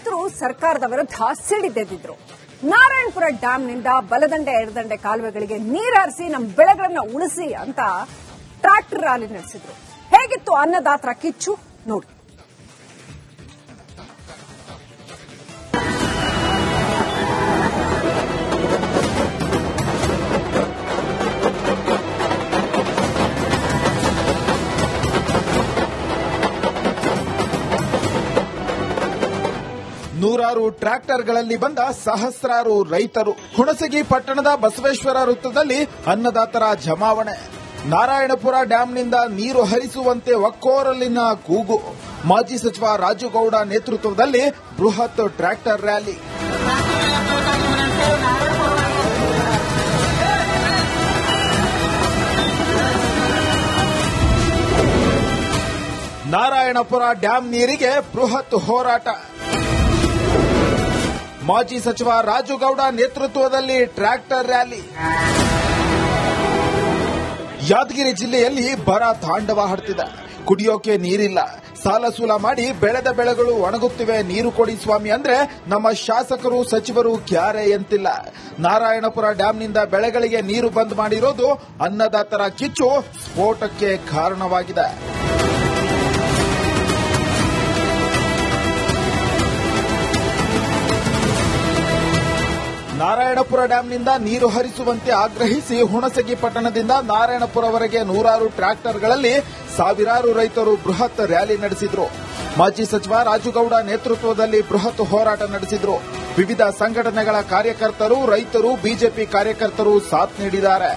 ರೈತರು ಸರ್ಕಾರದ ವಿರುದ್ಧ ಸಿಡಿದೆದ್ದಿದ್ರು. ನಾರಾಯಣಪುರ ಡ್ಯಾಂನಿಂದ ಬಲದಂಡೆ ಎಡದಂಡೆ ಕಾಲುವೆಗಳಿಗೆ ನೀರಾರಿಸಿ ನಮ್ಮ ಬೆಳೆಗಳನ್ನ ಉಳಿಸಿ ಅಂತ ಟ್ರಾಕ್ಟರ್ ರ್ಯಾಲಿ ನಡೆಸಿದ್ರು. ಹೇಗಿತ್ತು ಅನ್ನದಾತರ ಕಿಚ್ಚು ನೋಡಿ. ನೂರಾರು ಟ್ರ್ಯಾಕ್ಟರ್ಗಳಲ್ಲಿ ಬಂದ ಸಹಸ್ರಾರು ರೈತರು. ಹುಣಸಗಿ ಪಟ್ಟಣದ ಬಸವೇಶ್ವರ ವೃತ್ತದಲ್ಲಿ ಅನ್ನದಾತರ ಜಮಾವಣೆ. ನಾರಾಯಣಪುರ ಡ್ಯಾಂನಿಂದ ನೀರು ಹರಿಸುವಂತೆ ಒಕ್ಕೋರಲಿನ ಕೂಗು. ಮಾಜಿ ಸಚಿವ ರಾಜುಗೌಡ ನೇತೃತ್ವದಲ್ಲಿ ಬೃಹತ್ ಟ್ರ್ಯಾಕ್ಟರ್ ರ್ಯಾಲಿ. ನಾರಾಯಣಪುರ ಡ್ಯಾಂ ನೀರಿಗೆ ಬೃಹತ್ ಹೋರಾಟ. ಮಾಜಿ ಸಚಿವ ರಾಜುಗೌಡ ನೇತೃತ್ವದಲ್ಲಿ ಟ್ರ್ಯಾಕ್ಟರ್ ರ್ಯಾಲಿ. ಯಾದಗಿರಿ ಜಿಲ್ಲೆಯಲ್ಲಿ ಬರ ತಾಂಡವ ಹಡ್ತಿದೆ. ಕುಡಿಯೋಕೆ ನೀರಿಲ್ಲ. ಸಾಲ ಸೂಲ ಮಾಡಿ ಬೆಳೆದ ಬೆಳೆಗಳು ಒಣಗುತ್ತಿವೆ. ನೀರು ಕೊಡಿ ಸ್ವಾಮಿ ಅಂದ್ರೆ ನಮ್ಮ ಶಾಸಕರು ಸಚಿವರು ಕ್ಯಾರೆ ಎಂತಿಲ್ಲ. ನಾರಾಯಣಪುರ ಡ್ಯಾಂನಿಂದ ಬೆಳೆಗಳಿಗೆ ನೀರು ಬಂದ್ ಮಾಡಿರೋದು ಅನ್ನದಾತರ ಕಿಚ್ಚು ಸ್ಫೋಟಕ್ಕೆ ಕಾರಣವಾಗಿದೆ. ನಾರಾಯಣಪುರ ಡ್ಯಾಂನಿಂದ ನೀರು ಹರಿಸುವಂತೆ ಆಗ್ರಹಿಸಿ ಹುಣಸಗಿ ಪಟ್ಟಣದಿಂದ ನಾರಾಯಣಪುರವರೆಗೆ ನೂರಾರು ಟ್ರ್ಯಾಕ್ಟರ್ಗಳಲ್ಲಿ ಸಾವಿರಾರು ರೈತರು ಬೃಹತ್ ರ್ಯಾಲಿ ನಡೆಸಿದ್ರು. ಮಾಜಿ ಸಚಿವ ರಾಜುಗೌಡ ನೇತೃತ್ವದಲ್ಲಿ ಬೃಹತ್ ಹೋರಾಟ ನಡೆಸಿದ್ರು. ವಿವಿಧ ಸಂಘಟನೆಗಳ ಕಾರ್ಯಕರ್ತರು, ರೈತರು, ಬಿಜೆಪಿ ಕಾರ್ಯಕರ್ತರು ಸಾಥ್ ನೀಡಿದ್ದಾರೆ.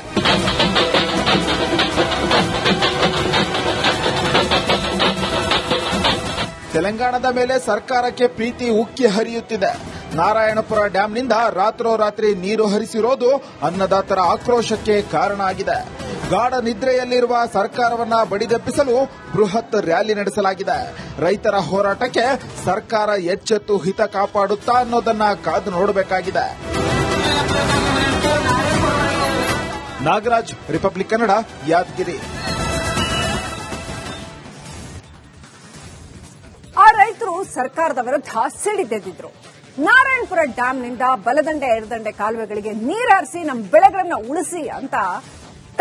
ತೆಲಂಗಾಣದ ಮೇಲೆ ಸರ್ಕಾರಕ್ಕೆ ಪ್ರೀತಿ ಉಕ್ಕಿ ಹರಿಯುತ್ತಿದೆ. ನಾರಾಯಣಪುರ ಡ್ಯಾಂನಿಂದ ರಾತ್ರೋರಾತ್ರಿ ನೀರು ಹರಿಸಿರೋದು ಅನ್ನದಾತರ ಆಕ್ರೋಶಕ್ಕೆ ಕಾರಣ ಆಗಿದೆ. ಗಾಢ ನಿದ್ರೆಯಲ್ಲಿರುವ ಸರ್ಕಾರವನ್ನ ಬಡಿದೆಬ್ಬಿಸಲು ಬೃಹತ್ ರ್ಯಾಲಿ ನಡೆಸಲಾಗಿದೆ. ರೈತರ ಹೋರಾಟಕ್ಕೆ ಸರ್ಕಾರ ಎಚ್ಚೆತ್ತು ಹಿತ ಕಾಪಾಡುತ್ತಾ ಅನ್ನೋದನ್ನ ಕಾದು ನೋಡಬೇಕಾಗಿದೆ. ನಾಗರಾಜ್, ರಿಪಬ್ಲಿಕ್ ಕನ್ನಡ, ಯಾದಗಿರಿ. ಆ ರೈತರು ಸರ್ಕಾರದ ವಿರುದ್ಧ ಸಿಡಿದೆದ್ದಿದ್ರು. ನಾರಾಯಣಪುರ ಡ್ಯಾಂನಿಂದ ಬಲದಂಡೆ ಎಡದಂಡೆ ಕಾಲುವೆಗಳಿಗೆ ನೀರಾರಿಸಿ ನಮ್ಮ ಬೆಳೆಗಳನ್ನ ಉಳಿಸಿ ಅಂತ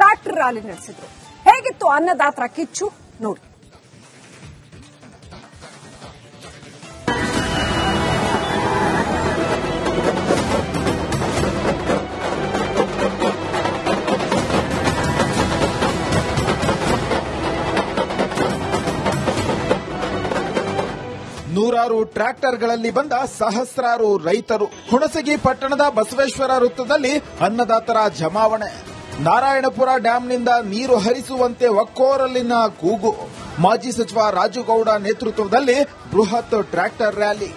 ಟ್ರಾಕ್ಟರ್ ರ್ಯಾಲಿ ನಡೆಸಿದ್ರು. ಹೇಗಿತ್ತು ಅನ್ನದಾತರ ಕಿಚ್ಚು ನೋಡಿ. ನೂರಾರು ಟ್ರ್ಯಾಕ್ಟರ್ಗಳಲ್ಲಿ ಬಂದ ಸಹಸ್ರಾರು ರೈತರು. ಹುಣಸಗಿ ಪಟ್ಟಣದ ಬಸವೇಶ್ವರ ವೃತ್ತದಲ್ಲಿ ಅನ್ನದಾತರ ಜಮಾವಣೆ. ನಾರಾಯಣಪುರ ಡ್ಯಾಂನಿಂದ ನೀರು ಹರಿಸುವಂತೆ ಒಕ್ಕೋರಲಿನ ಕೂಗು. ಮಾಜಿ ಸಚಿವ ರಾಜುಗೌಡ ನೇತೃತ್ವದಲ್ಲಿ ಬೃಹತ್ ಟ್ರ್ಯಾಕ್ಟರ್ ರ್ಯಾಲಿ.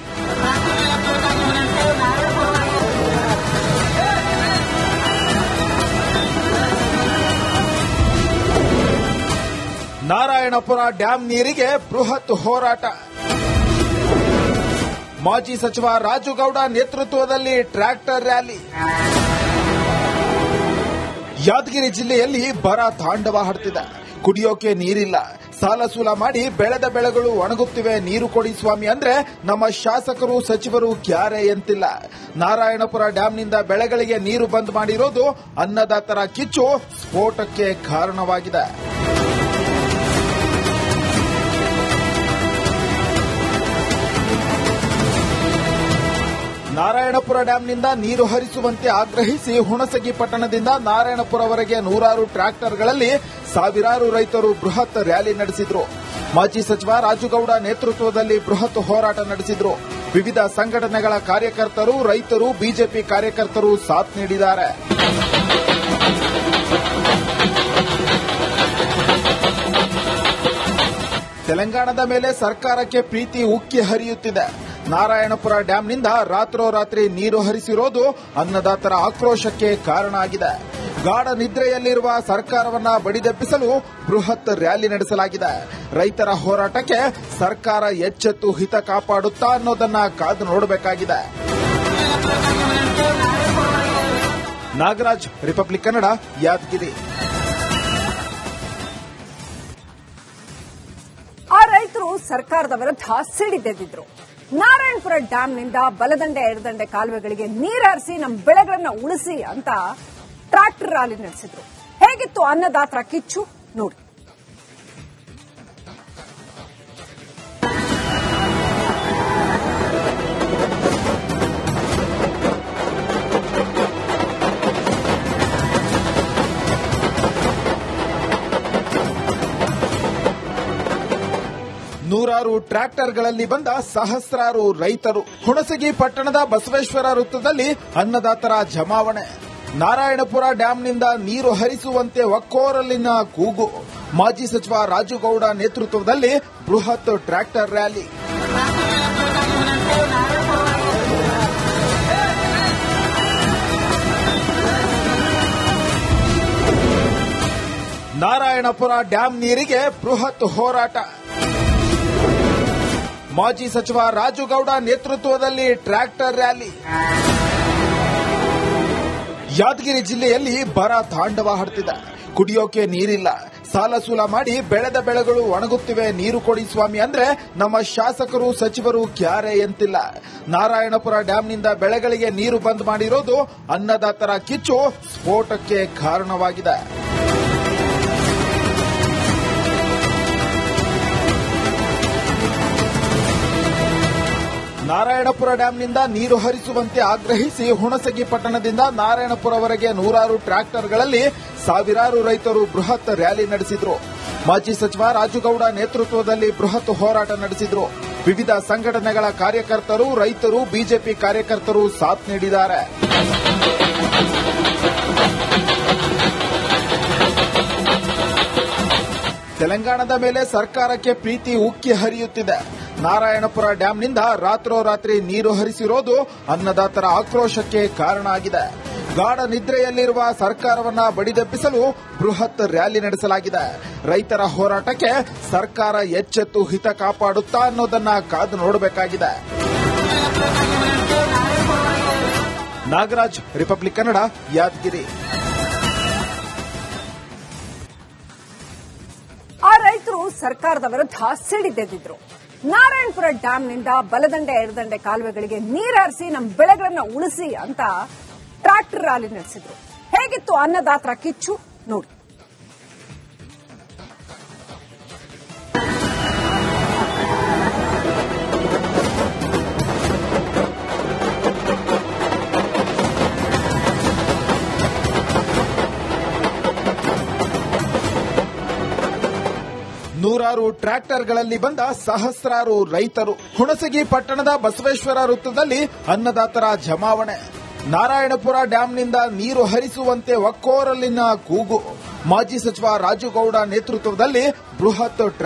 ನಾರಾಯಣಪುರ ಡ್ಯಾಂ ನೀರಿಗೆ ಬೃಹತ್ ಹೋರಾಟ. ಮಾಜಿ ಸಚಿವ ರಾಜುಗೌಡ ನೇತೃತ್ವದಲ್ಲಿ ಟ್ರ್ಯಾಕ್ಟರ್ ರ್ಯಾಲಿ. ಯಾದಗಿರಿ ಜಿಲ್ಲೆಯಲ್ಲಿ ಬರ ತಾಂಡವ ಹಡ್ತಿದೆ. ಕುಡಿಯೋಕೆ ನೀರಿಲ್ಲ. ಸಾಲ ಸೂಲ ಮಾಡಿ ಬೆಳೆದ ಬೆಳೆಗಳು ಒಣಗುತ್ತಿವೆ. ನೀರು ಕೊಡಿ ಸ್ವಾಮಿ ಅಂದ್ರೆ ನಮ್ಮ ಶಾಸಕರು ಸಚಿವರು ಕ್ಯಾರೆ ಎಂತಿಲ್ಲ. ನಾರಾಯಣಪುರ ಡ್ಯಾಂನಿಂದ ಬೆಳೆಗಳಿಗೆ ನೀರು ಬಂದ್ ಮಾಡಿರೋದು ಅನ್ನದಾತರ ಕಿಚ್ಚು ಸ್ಫೋಟಕ್ಕೆ ಕಾರಣವಾಗಿದೆ. ನಾರಾಯಣಪುರ ಡ್ಯಾಂನಿಂದ ನೀರು ಹರಿಸುವಂತೆ ಆಗ್ರಹಿಸಿ ಹುಣಸಗಿ ಪಟ್ಟಣದಿಂದ ನಾರಾಯಣಪುರವರೆಗೆ ನೂರಾರು ಟ್ರ್ಯಾಕ್ಟರ್ಗಳಲ್ಲಿ ಸಾವಿರಾರು ರೈತರು ಬೃಹತ್ ರ್ಯಾಲಿ ನಡೆಸಿದ್ರು. ಮಾಜಿ ಸಚಿವ ರಾಜುಗೌಡ ನೇತೃತ್ವದಲ್ಲಿ ಬೃಹತ್ ಹೋರಾಟ ನಡೆಸಿದ್ರು. ವಿವಿಧ ಸಂಘಟನೆಗಳ ಕಾರ್ಯಕರ್ತರು, ರೈತರು, ಬಿಜೆಪಿ ಕಾರ್ಯಕರ್ತರು ಸಾಥ್ ನೀಡಿದ್ದಾರೆ. ತೆಲಂಗಾಣದ ಮೇಲೆ ಸರ್ಕಾರಕ್ಕೆ ಪ್ರೀತಿ ಉಕ್ಕಿ ಹರಿಯುತ್ತಿದೆ. ನಾರಾಯಣಪುರ ಡ್ಯಾಂನಿಂದ ರಾತ್ರೋರಾತ್ರಿ ನೀರು ಹರಿಸಿರೋದು ಅನ್ನದಾತರ ಆಕ್ರೋಶಕ್ಕೆ ಕಾರಣ ಆಗಿದೆ. ಗಾಢ ನಿದ್ರೆಯಲ್ಲಿರುವ ಸರ್ಕಾರವನ್ನ ಬಡಿದೆಬ್ಬಿಸಲು ಬೃಹತ್ ರ್ಯಾಲಿ ನಡೆಸಲಾಗಿದೆ. ರೈತರ ಹೋರಾಟಕ್ಕೆ ಸರ್ಕಾರ ಎಚ್ಚೆತ್ತು ಹಿತ ಕಾಪಾಡುತ್ತಾ ಅನ್ನೋದನ್ನ ಕಾದು ನೋಡಬೇಕಾಗಿದೆ. ನಾಗರಾಜ್, ರಿಪಬ್ಲಿಕ್ ಕನ್ನಡ, ಯಾದಗಿರಿ. ಆ ರೈತರು ಸರ್ಕಾರದ ವಿರುದ್ಧ ಸಿಡಿದೆದ್ದಿದ್ರು. ನಾರಾಯಣಪುರ ಡ್ಯಾಂನಿಂದ ಬಲದಂಡೆ ಎಡದಂಡೆ ಕಾಲುವೆಗಳಿಗೆ ನೀರಾರಿಸಿ ನಮ್ಮ ಬೆಳೆಗಳನ್ನ ಉಳಿಸಿ ಅಂತ ಟ್ರಾಕ್ಟರ್ ರ್ಯಾಲಿ ನಡೆಸಿದ್ರು. ಹೇಗಿತ್ತು ಅನ್ನದಾತರ ಕಿಚ್ಚು ನೋಡಿ. ನೂರಾರು ಟ್ರ್ಯಾಕ್ಟರ್ಗಳಲ್ಲಿ ಬಂದ ಸಹಸ್ರಾರು ರೈತರು. ಹುಣಸಗಿ ಪಟ್ಟಣದ ಬಸವೇಶ್ವರ ವೃತ್ತದಲ್ಲಿ ಅನ್ನದಾತರ ಜಮಾವಣೆ. ನಾರಾಯಣಪುರ ಡ್ಯಾಂನಿಂದ ನೀರು ಹರಿಸುವಂತೆ ಒಕ್ಕೋರಲಿನ ಕೂಗು. ಮಾಜಿ ಸಚಿವ ರಾಜುಗೌಡ ನೇತೃತ್ವದಲ್ಲಿ ಬೃಹತ್ ಟ್ರ್ಯಾಕ್ಟರ್ ರ್ಯಾಲಿ. ನಾರಾಯಣಪುರ ಡ್ಯಾಂ ನೀರಿಗೆ ಬೃಹತ್ ಹೋರಾಟ. ಮಾಜಿ ಸಚಿವ ರಾಜುಗೌಡ ನೇತೃತ್ವದಲ್ಲಿ ಟ್ರ್ಯಾಕ್ಟರ್ ರ್ಯಾಲಿ. ಯಾದಗಿರಿ ಜಿಲ್ಲೆಯಲ್ಲಿ ಬರ ತಾಂಡವ ಹಡ್ತಿದೆ. ಕುಡಿಯೋಕೆ ನೀರಿಲ್ಲ. ಸಾಲ ಸೂಲ ಮಾಡಿ ಬೆಳೆದ ಬೆಳೆಗಳು ಒಣಗುತ್ತಿವೆ. ನೀರು ಕೊಡಿ ಸ್ವಾಮಿ ಅಂದ್ರೆ ನಮ್ಮ ಶಾಸಕರು ಸಚಿವರು ಕ್ಯಾರೆ ಎಂತಿಲ್ಲ. ನಾರಾಯಣಪುರ ಡ್ಯಾಂನಿಂದ ಬೆಳೆಗಳಿಗೆ ನೀರು ಬಂದ್ ಮಾಡಿರೋದು ಅನ್ನದಾತರ ಕಿಚ್ಚು ಸ್ಫೋಟಕ್ಕೆ ಕಾರಣವಾಗಿದೆ. ನಾರಾಯಣಪುರ ಡ್ಯಾಂನಿಂದ ನೀರು ಹರಿಸುವಂತೆ ಆಗ್ರಹಿಸಿ ಹುಣಸಗಿ ಪಟ್ಟಣದಿಂದ ನಾರಾಯಣಪುರವರೆಗೆ ನೂರಾರು ಟ್ರ್ಯಾಕ್ಟರ್ಗಳಲ್ಲಿ ಸಾವಿರಾರು ರೈತರು ಬೃಹತ್ ರ್ಯಾಲಿ ನಡೆಸಿದ್ರು. ಮಾಜಿ ಸಚಿವ ರಾಜುಗೌಡ ನೇತೃತ್ವದಲ್ಲಿ ಬೃಹತ್ ಹೋರಾಟ ನಡೆಸಿದ್ರು. ವಿವಿಧ ಸಂಘಟನೆಗಳ ಕಾರ್ಯಕರ್ತರು, ರೈತರು, ಬಿಜೆಪಿ ಕಾರ್ಯಕರ್ತರು ಸಾಥ್ ನೀಡಿದ್ದಾರೆ. ತೆಲಂಗಾಣದ ಮೇಲೆ ಸರ್ಕಾರಕ್ಕೆ ಪ್ರೀತಿ ಉಕ್ಕಿ ಹರಿಯುತ್ತಿದೆ. ನಾರಾಯಣಪುರ ಡ್ಯಾಂನಿಂದ ರಾತ್ರೋರಾತ್ರಿ ನೀರು ಹರಿಸಿರೋದು ಅನ್ನದಾತರ ಆಕ್ರೋಶಕ್ಕೆ ಕಾರಣ ಆಗಿದೆ. ಗಾಢ ನಿದ್ರೆಯಲ್ಲಿರುವ ಸರ್ಕಾರವನ್ನ ಬಡಿದೆಬ್ಬಿಸಲು ಬೃಹತ್ ರ್ಯಾಲಿ ನಡೆಸಲಾಗಿದೆ. ರೈತರ ಹೋರಾಟಕ್ಕೆ ಸರ್ಕಾರ ಎಚ್ಚೆತ್ತು ಹಿತ ಕಾಪಾಡುತ್ತಾ ಅನ್ನೋದನ್ನ ಕಾದು ನೋಡಬೇಕಾಗಿದೆ. ನಾಗರಾಜ್, ರಿಪಬ್ಲಿಕ್ ಕನ್ನಡ, ಯಾದಗಿರಿ. ಆ ರೈತರು ಸರ್ಕಾರದ ವಿರುದ್ಧ ಸಿಡಿದೆದ್ದಿದ್ರು. ನಾರಾಯಣಪುರ ಡ್ಯಾಂನಿಂದ ಬಲದಂಡೆ ಎಡದಂಡೆ ಕಾಲುವೆಗಳಿಗೆ ನೀರಾರಿಸಿ ನಮ್ಮ ಬೆಳೆಗಳನ್ನ ಉಳಿಸಿ ಅಂತ ಟ್ರಾಕ್ಟರ್ ರ್ಯಾಲಿ ನಡೆಸಿದ್ರು. ಹೇಗಿತ್ತು ಅನ್ನದಾತರ ಕಿಚ್ಚು ನೋಡಿ. ನೂರಾರು ಟ್ರ್ಯಾಕ್ಟರ್ಗಳಲ್ಲಿ ಬಂದ ಸಹಸ್ರಾರು ರೈತರು. ಹುಣಸಗಿ ಪಟ್ಟಣದ ಬಸವೇಶ್ವರ ವೃತ್ತದಲ್ಲಿ ಅನ್ನದಾತರ ಜಮಾವಣೆ. ನಾರಾಯಣಪುರ ಡ್ಯಾಂನಿಂದ ನೀರು ಹರಿಸುವಂತೆ ಒಕ್ಕೋರಲಿನ ಕೂಗು. ಮಾಜಿ ಸಚಿವ ರಾಜುಗೌಡ ನೇತೃತ್ವದಲ್ಲಿ ಬೃಹತ್